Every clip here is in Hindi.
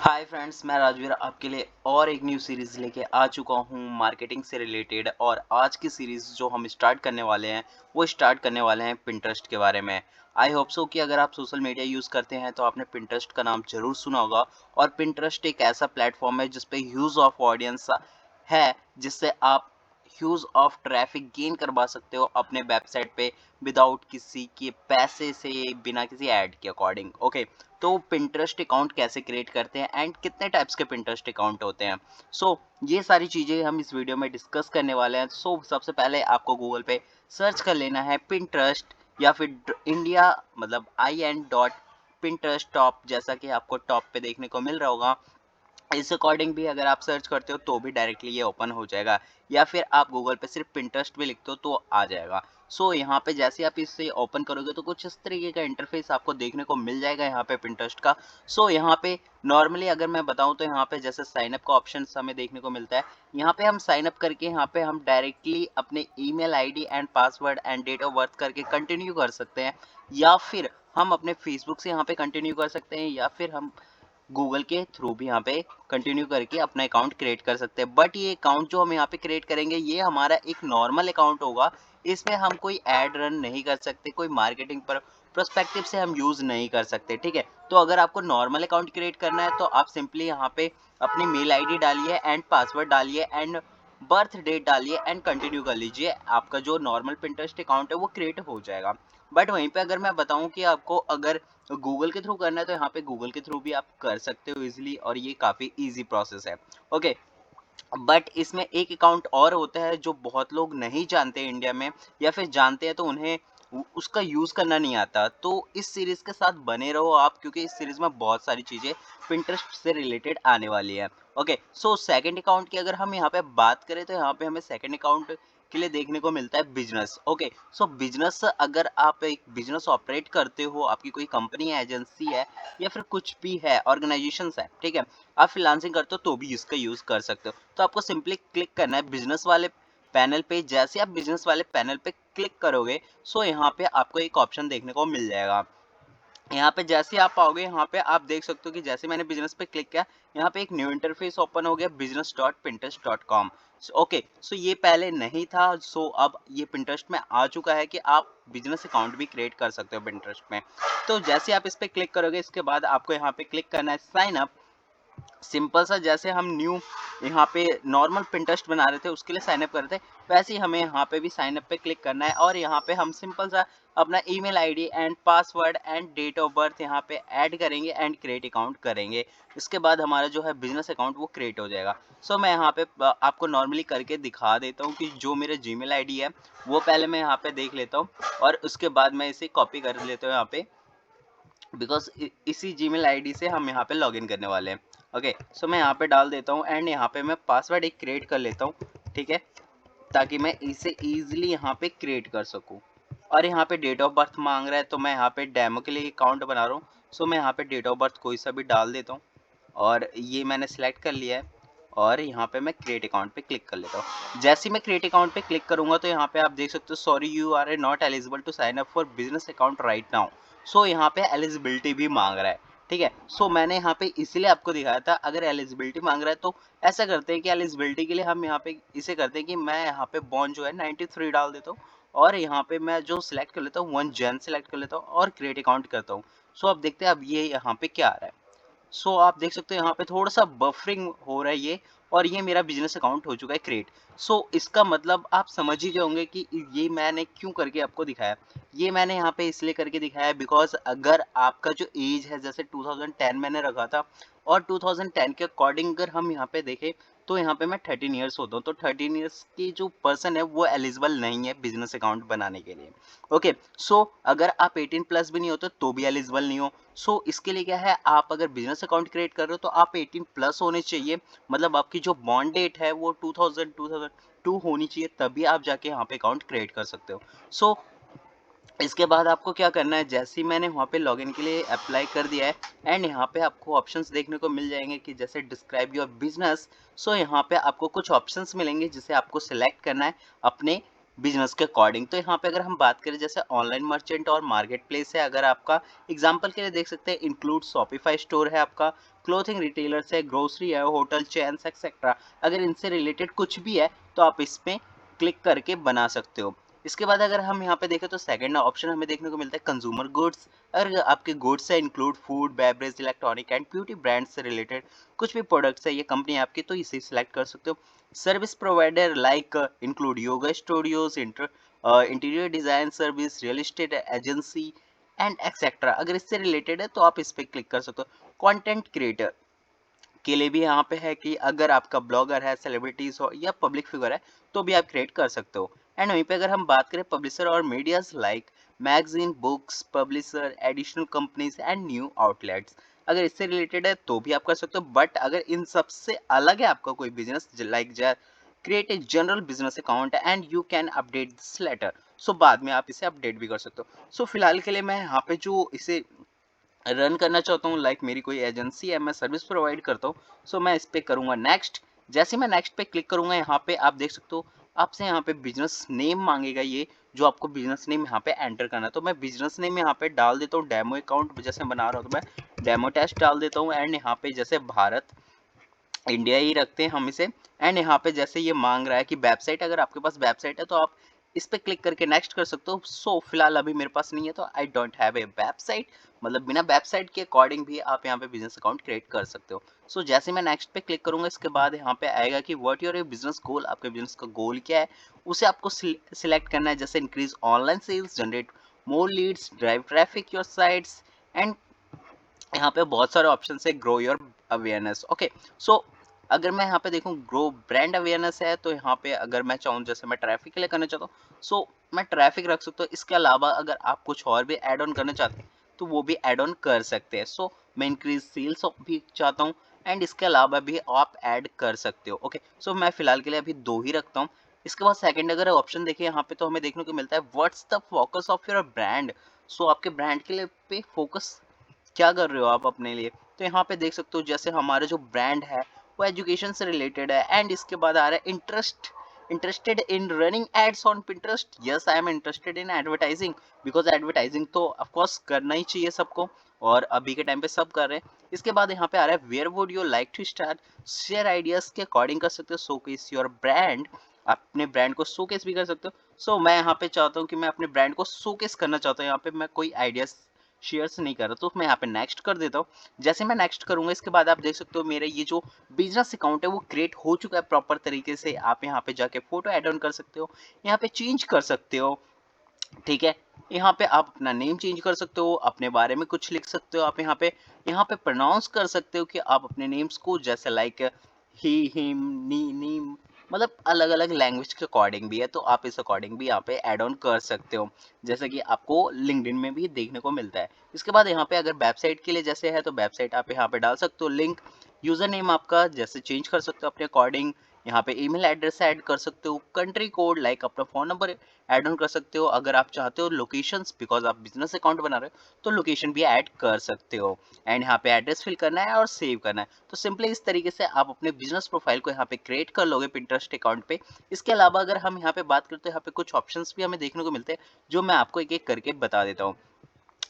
हाय फ्रेंड्स, मैं राजवीर आपके लिए और एक न्यू सीरीज़ लेके आ चुका हूँ मार्केटिंग से रिलेटेड। और आज की सीरीज़ जो हम स्टार्ट करने वाले हैं वो स्टार्ट करने वाले हैं पिंटरेस्ट के बारे में। आई होप सो कि अगर आप सोशल मीडिया यूज़ करते हैं तो आपने पिंटरेस्ट का नाम ज़रूर सुना होगा। और पिंटरेस्ट एक ऐसा प्लेटफॉर्म है जिस पे ह्यूज ऑफ ऑडियंस है, जिससे आप ह्यूज ऑफ ट्रैफिक गेन करवा सकते हो अपने वेबसाइट पे विदाउट किसी के पैसे से, बिना किसी ऐड के अकॉर्डिंग। ओके, तो पिंटरेस्ट अकाउंट कैसे क्रिएट करते हैं एंड कितने टाइप्स के पिंटरेस्ट अकाउंट होते हैं, ये सारी चीज़ें हम इस वीडियो में डिस्कस करने वाले हैं। सबसे पहले आपको गूगल पे सर्च कर लेना है पिंटरेस्ट, या फिर इंडिया मतलब IN.Pinterest टॉप, जैसा कि आपको टॉप पे देखने को मिल रहा होगा। इस अकॉर्डिंग भी अगर आप सर्च करते हो तो भी डायरेक्टली ये ओपन हो जाएगा, या फिर आप गूगल पे सिर्फ पिंटरेस्ट भी लिखते हो तो आ जाएगा। यहाँ पे जैसे आप इसे ओपन करोगे तो कुछ इस तरीके का इंटरफेस आपको देखने को मिल जाएगा यहाँ पे पिंटरेस्ट का। यहाँ पे नॉर्मली अगर मैं बताऊँ तो यहाँ पे जैसे साइन अप का ऑप्शन हमें देखने को मिलता है। यहाँ पे हम साइन अप करके यहाँ पे हम डायरेक्टली अपने email ID and password and date of birth करके कंटिन्यू कर सकते हैं, या फिर हम अपने फेसबुक से यहाँ पे कंटिन्यू कर सकते हैं, या फिर हम गूगल के थ्रू भी यहाँ पे कंटिन्यू करके अपना अकाउंट क्रिएट कर सकते हैं। बट ये अकाउंट जो हम यहाँ पे क्रिएट करेंगे ये हमारा एक नॉर्मल अकाउंट होगा। इसमें हम कोई ऐड रन नहीं कर सकते, कोई मार्केटिंग पर प्रोस्पेक्टिव से हम यूज नहीं कर सकते। ठीक है, तो अगर आपको नॉर्मल अकाउंट क्रिएट करना है तो आप सिंपली यहाँ पे अपनी मेल आईडी डालिए एंड पासवर्ड डालिए एंड बर्थ डेट डालिए एंड कंटिन्यू कर लीजिए। आपका जो नॉर्मल पिंटरेस्ट अकाउंट है वो क्रिएट हो जाएगा। बट वहीं पे अगर मैं बताऊं कि आपको अगर गूगल के थ्रू करना है तो यहाँ पे गूगल के थ्रू भी आप कर सकते हो इजीली, और ये काफ़ी इजी प्रोसेस है। ओके, बट इसमें एक अकाउंट और होता है जो बहुत लोग नहीं जानते इंडिया में, या फिर जानते हैं तो उन्हें उसका यूज़ करना नहीं आता। तो इस सीरीज़ के साथ बने रहो आप, क्योंकि इस सीरीज़ में बहुत सारी चीज़ें पिंटरेस्ट से रिलेटेड आने वाली है। ओके, सेकंड अकाउंट की अगर हम यहाँ पे बात करें तो यहाँ पे हमें सेकंड अकाउंट के लिए देखने को मिलता है बिजनेस। ओके, बिजनेस, अगर आप एक बिजनेस ऑपरेट करते हो, आपकी कोई कंपनी है, एजेंसी है, या फिर कुछ भी है, ऑर्गेनाइजेशन है, ठीक है, आप फ्रीलांसिंग करते हो तो भी इसका यूज़ कर सकते हो। तो आपको सिंपली क्लिक करना है बिजनेस वाले पैनल पे। जैसे आप बिजनेस वाले पैनल पे क्लिक करोगे यहाँ पे आपको एक ऑप्शन देखने को मिल जाएगा। यहाँ पे जैसे आप आओगे यहाँ पे आप देख सकते हो कि जैसे मैंने बिजनेस पे क्लिक किया, यहाँ पे एक न्यू इंटरफेस ओपन हो गया, business.pinterest.com। ओके, ये पहले नहीं था। अब ये पिंटरेस्ट में आ चुका है कि आप बिजनेस अकाउंट भी क्रिएट कर सकते हो पिंटरेस्ट में। तो जैसे आप इस पे क्लिक करोगे इसके बाद आपको यहाँ पे क्लिक करना है साइन अप। सिंपल सा, जैसे हम न्यू यहाँ पे नॉर्मल पिंटरेस्ट बना रहे थे उसके लिए साइन अप कर रहे थे, वैसे ही हमें यहाँ पे भी साइन अप पे क्लिक करना है, और यहाँ पे हम सिंपल सा अपना email ID and password and date of birth यहाँ पे ऐड करेंगे एंड क्रिएट अकाउंट करेंगे। इसके बाद हमारा जो है बिजनेस अकाउंट वो क्रिएट हो जाएगा। मैं यहाँ पे आपको नॉर्मली करके दिखा देता हूँ कि जो मेरे जीमेल आईडी है वो पहले मैं यहाँ पे देख लेता हूँ, और उसके बाद मैं इसे कॉपी कर लेता हूँ यहाँ पे, बिकॉज इसी जीमेल आईडी से हम यहाँ पे लॉगिन करने वाले हैं। ओके, मैं यहाँ पे डाल देता हूँ एंड यहाँ पे मैं पासवर्ड एक क्रिएट कर लेता हूँ, ठीक है, ताकि मैं इसे इजीली यहाँ पे क्रिएट कर सकूँ। और यहाँ पे डेट ऑफ बर्थ मांग रहा है तो मैं यहाँ पे डेमो के लिए अकाउंट बना रहा हूँ, मैं यहाँ पे डेट ऑफ बर्थ कोई सा भी डाल देता हूँ, और ये मैंने सेलेक्ट कर लिया है। और यहाँ पे मैं क्रिएट अकाउंट पे क्लिक कर लेता हूँ। जैसे ही मैं क्रिएट अकाउंट पे क्लिक करूंगा तो यहाँ पे आप देख सकते हो, sorry you are not eligible to sign up for business account right now. यहाँ पे एलिजिबिलिटी भी मांग रहा है, ठीक है। मैंने यहाँ पे इसलिए आपको दिखाया था, अगर एलिजिबिलिटी मांग रहा है तो ऐसा करते हैं कि एलिजिबिलिटी के लिए हम यहाँ पे इसे करते हैं कि मैं यहाँ पे बॉर्न जो है 93 डाल देता हूँ, और यहाँ पे मैं जो सिलेक्ट कर लेता हूँ 1 जन सिलेक्ट कर लेता हूँ और क्रिएट अकाउंट करता हूँ। अब देखते हैं अब ये यहाँ पे क्या आ रहा है। आप देख सकते हो यहाँ पे थोड़ा सा बफरिंग हो रहा है ये, और ये मेरा बिजनेस अकाउंट हो चुका है क्रिएट। इसका मतलब आप समझ ही जाओगे कि ये मैंने क्यों करके आपको दिखाया। ये मैंने यहाँ पे इसलिए करके दिखाया है बिकॉज अगर आपका जो एज है, जैसे 2010 मैंने रखा था, और 2010 के अकॉर्डिंग अगर हम यहाँ पे देखें तो यहाँ पे मैं 13 ईयर्स होता हूँ, तो 13 ईयर्स की जो पर्सन है वो एलिजिबल नहीं है बिजनेस अकाउंट बनाने के लिए। ओके, अगर आप 18 प्लस भी नहीं होते तो भी एलिजिबल नहीं हो। इसके लिए क्या है, आप अगर बिजनेस अकाउंट क्रिएट कर रहे हो तो आप 18 प्लस होने चाहिए, मतलब आपकी जो बॉन्ड डेट है वो 2002 होनी चाहिए, तभी आप जाके यहाँ पे अकाउंट क्रिएट कर सकते हो। इसके बाद आपको क्या करना है, जैसे ही मैंने वहाँ पे लॉगिन के लिए अप्लाई कर दिया है, एंड यहाँ पे आपको ऑप्शंस देखने को मिल जाएंगे कि जैसे डिस्क्राइब योर बिजनेस। यहाँ पे आपको कुछ ऑप्शंस मिलेंगे जिसे आपको सिलेक्ट करना है अपने बिजनेस के अकॉर्डिंग। तो यहाँ पे अगर हम बात करें जैसे ऑनलाइन मर्चेंट और मार्केट प्लेस है, अगर आपका एग्जाम्पल के लिए देख सकते हैं, इंक्लूड शॉपिफाई स्टोर है आपका, क्लोथिंग रिटेलर्स है, ग्रोसरी है, होटल चेन्स एक्सेट्रा, अगर इनसे रिलेटेड कुछ भी है तो आप इसमें क्लिक करके बना सकते हो। इसके बाद अगर हम यहाँ पे देखें तो सेकंड ऑप्शन हमें देखने को मिलता है कंज्यूमर गुड्स। अगर आपके गुड्स से include food, beverage, electronic and beauty brand से रिलेटेड कुछ भी प्रोडक्ट्स है ये कंपनी आपकी, तो इसे सिलेक्ट कर सकते हो। Service provider like include yoga studios, interior design service, real estate agency and etcetera, अगर इससे रिलेटेड है तो आप इस पर क्लिक कर सकते हो। कंटेंट क्रिएटर के लिए भी यहाँ पे है कि अगर आपका ब्लॉगर है, सेलिब्रिटीज हो या पब्लिक फिगर है तो भी आप क्रिएट कर सकते हो। एंड वहीं पे अगर हम बात करें पब्लिशर और medias like magazine, books, publisher, additional companies and new outlets, अगर इससे रिलेटेड है तो भी आप कर सकते हो। बट अगर इन सब से अलग है आपका कोई business like create a general business account and you can update this letter, so बाद में आप इसे अपडेट भी कर सकते हो। सो फिलहाल के लिए मैं यहाँ पे जो इसे रन करना चाहता हूँ, लाइक मेरी कोई एजेंसी है, मैं सर्विस प्रोवाइड करता हूँ, सो मैं इस पे करूँगा नेक्स्ट। जैसे मैं नेक्स्ट पे क्लिक करूँगा यहाँ पे आप देख सकते हो आपसे यहाँ पे बिजनेस नेम मांगेगा, ये जो आपको बिजनेस नेम यहाँ पे एंटर करना है। तो मैं बिजनेस नेम यहाँ पे डाल देता हूँ, डेमो अकाउंट जैसे बना रहा हूँ तो मैं डेमो टेस्ट डाल देता हूँ। एंड यहाँ पे जैसे भारत इंडिया ही रखते हैं हम इसे। एंड यहाँ पे जैसे ये मांग रहा है कि वेबसाइट, अगर आपके पास वेबसाइट है तो आप इस पे क्लिक करके नेक्स्ट कर सकते हो। सो फिलहाल अभी मेरे पास नहीं है तो I don't have a website, मतलब बिना वेबसाइट के अकॉर्डिंग भी आप यहाँ पे बिजनेस अकाउंट क्रिएट कर सकते हो। सो जैसे मैं नेक्स्ट पे क्लिक करूंगा इसके बाद यहाँ पे आएगा कि व्हाट योर बिजनेस गोल, आपके बिजनेस का गोल क्या है उसे आपको सिलेक्ट करना है। जैसे increase online sales, generate more leads, drive traffic your sites and यहाँ पे बहुत सारे ऑप्शन है, grow your awareness. Okay, so अगर मैं यहाँ पे देखूँ ग्रो ब्रांड अवेयरनेस है तो यहाँ पे अगर मैं चाहूँ जैसे मैं ट्रैफिक के लिए करना चाहता हूँ सो मैं ट्रैफिक रख सकता हूँ। इसके अलावा अगर आप कुछ और भी ऐड ऑन करना चाहते हैं तो वो भी ऐड ऑन कर सकते हैं। सो मैं इंक्रीज सेल्स भी चाहता हूँ एंड इसके अलावा भी आप ऐड कर सकते हो। ओके, सो मैं फिलहाल के लिए अभी 2 ही रखता हूँ। इसके बाद सेकंड अगर ऑप्शन देखिए यहाँ पे तो हमें देखने को मिलता है what's the focus of your brand. So आपके ब्रांड के लिए पे फोकस क्या कर रहे हो आप अपने लिए। तो यहाँ पे देख सकते हो जैसे हमारा जो ब्रांड है वो एजुकेशन से रिलेटेड है। एंड इसके बाद आ रहा है interested in running ads on Pinterest. Yes, I am interested in advertising, because advertising तो ऑफ कोर्स करना ही चाहिए सबको और अभी के टाइम पे सब कर रहे हैं। इसके बाद यहाँ पे आ रहा है where would you like to start, share ideas के अकॉर्डिंग कर सकते हो, शोकेस योर ब्रांड, अपने ब्रांड को शोकेस भी कर सकते हो। सो मैं यहाँ पे चाहता हूँ कि मैं अपने ब्रांड को शोकेस करना चाहता हूँ, यहाँ पे मैं कोई आइडियाज शेयर्स नहीं कर रहा, तो मैं यहाँ पे नेक्स्ट कर देता हूँ। जैसे मैं नेक्स्ट करूंगा इसके बाद आप देख सकते हो मेरा ये जो बिजनेस अकाउंट है वो क्रिएट हो चुका है प्रॉपर तरीके से। आप यहाँ पे जाके फोटो ऐड ऑन कर सकते हो, यहाँ पे चेंज कर सकते हो, ठीक है। यहाँ पे आप अपना नेम चेंज कर सकते हो, अपने बारे में कुछ लिख सकते हो, आप यहाँ पे प्रोनाउंस कर सकते हो कि आप अपने नेम्स को जैसे लाइक ही, हिम, नी, नीम, मतलब अलग अलग लैंग्वेज के अकॉर्डिंग भी है तो आप इस अकॉर्डिंग भी यहाँ पे ऐड ऑन कर सकते हो, जैसे कि आपको लिंक्डइन में भी देखने को मिलता है। इसके बाद यहाँ पे अगर वेबसाइट के लिए जैसे है तो वेबसाइट आप यहाँ पे डाल सकते हो, लिंक, यूजर नेम आपका जैसे चेंज कर सकते हो अपने अकॉर्डिंग, यहाँ पे ईमेल एड्रेस ऐड कर सकते हो, कंट्री कोड लाइक अपना फोन नंबर ऐड ऑन कर सकते हो। अगर आप चाहते हो लोकेशंस, बिकॉज आप बिजनेस अकाउंट बना रहे हो तो लोकेशन भी ऐड कर सकते हो। एंड यहाँ पे एड्रेस फिल करना है और सेव करना है। तो सिंपली इस तरीके से आप अपने बिजनेस प्रोफाइल को यहाँ पे क्रिएट कर लोगे पिंटरेस्ट अकाउंट पे। इसके अलावा अगर हम यहाँ पे बात करते हैं, यहाँ पे कुछ ऑप्शंस भी हमें देखने को मिलते हैं जो मैं आपको एक एक करके बता देता हूँ।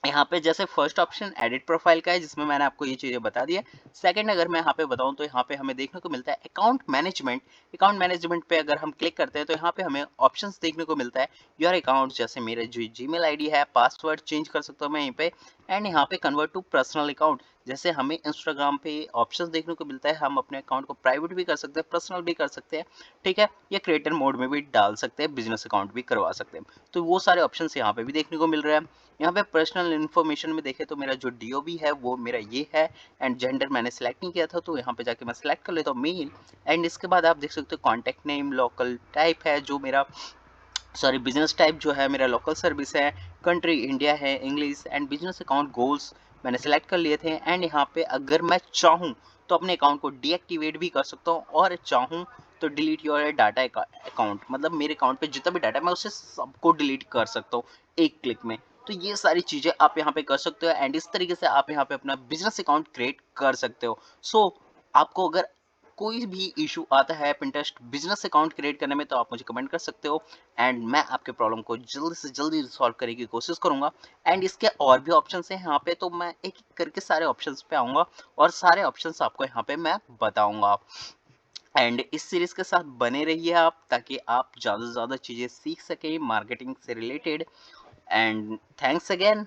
यहाँ पे जैसे फर्स्ट ऑप्शन एडिट प्रोफाइल का है जिसमें मैंने आपको ये चीजें बता दी है। सेकंड अगर मैं यहाँ पे बताऊँ तो यहाँ पे हमें देखने को मिलता है अकाउंट मैनेजमेंट। अकाउंट मैनेजमेंट पे अगर हम क्लिक करते हैं तो यहाँ पे हमें ऑप्शंस देखने को मिलता है योर अकाउंट, जैसे मेरे जो जीमेल आईडी है, पासवर्ड चेंज कर सकता हूँ मैं यहीं पे। एंड यहाँ पे कन्वर्ट टू पर्सनल अकाउंट, जैसे हमें इंस्टाग्राम पे ऑप्शंस देखने को मिलता है, हम अपने अकाउंट को प्राइवेट भी कर सकते हैं, पर्सनल भी कर सकते हैं, ठीक है, या क्रिएटर मोड में भी डाल सकते हैं, बिजनेस अकाउंट भी करवा सकते हैं। तो वो सारे ऑप्शंस यहाँ पे भी देखने को मिल रहे हैं। यहाँ पे पर्सनल इन्फॉर्मेशन में देखें तो मेरा जो डीओबी है वो मेरा ये है। एंड जेंडर मैंने सेलेक्ट नहीं किया था तो यहाँ पे जाके मैं सेलेक्ट कर लेता हूँ मेल। एंड इसके बाद आप देख सकते हो कॉन्टैक्ट नेम लोकल टाइप है जो मेरा, सॉरी बिजनेस टाइप जो है मेरा लोकल सर्विस है, कंट्री इंडिया है, English, and business account goals मैंने सेलेक्ट कर लिए थे। एंड यहाँ पे अगर मैं चाहूँ तो अपने अकाउंट को डीएक्टिवेट भी कर सकता हूँ और चाहूँ तो डिलीट योर डाटा अकाउंट, मतलब मेरे अकाउंट पे जितना भी डाटा है मैं उसे सबको डिलीट कर सकता हूँ एक क्लिक में। तो ये सारी चीजें आप यहाँ पे कर सकते हो एंड इस तरीके से आप यहाँ पे अपना बिजनेस अकाउंट क्रिएट कर सकते हो। सो आपको अगर कोई भी इशू आता है पिंटरेस्ट बिजनेस अकाउंट क्रिएट करने में तो आप मुझे कमेंट कर सकते हो एंड मैं आपके प्रॉब्लम को जल्द से जल्दी सॉल्व करने की कोशिश करूंगा। एंड इसके और भी ऑप्शंस हैं यहाँ पे, तो मैं एक एक करके सारे ऑप्शंस पे आऊंगा और सारे ऑप्शंस आपको यहाँ पे मैं बताऊंगा। एंड इस सीरीज के साथ बने रहिए आप, ताकि आप ज़्यादा से ज़्यादा चीज़ें सीख सकें मार्केटिंग से रिलेटेड। And thanks again.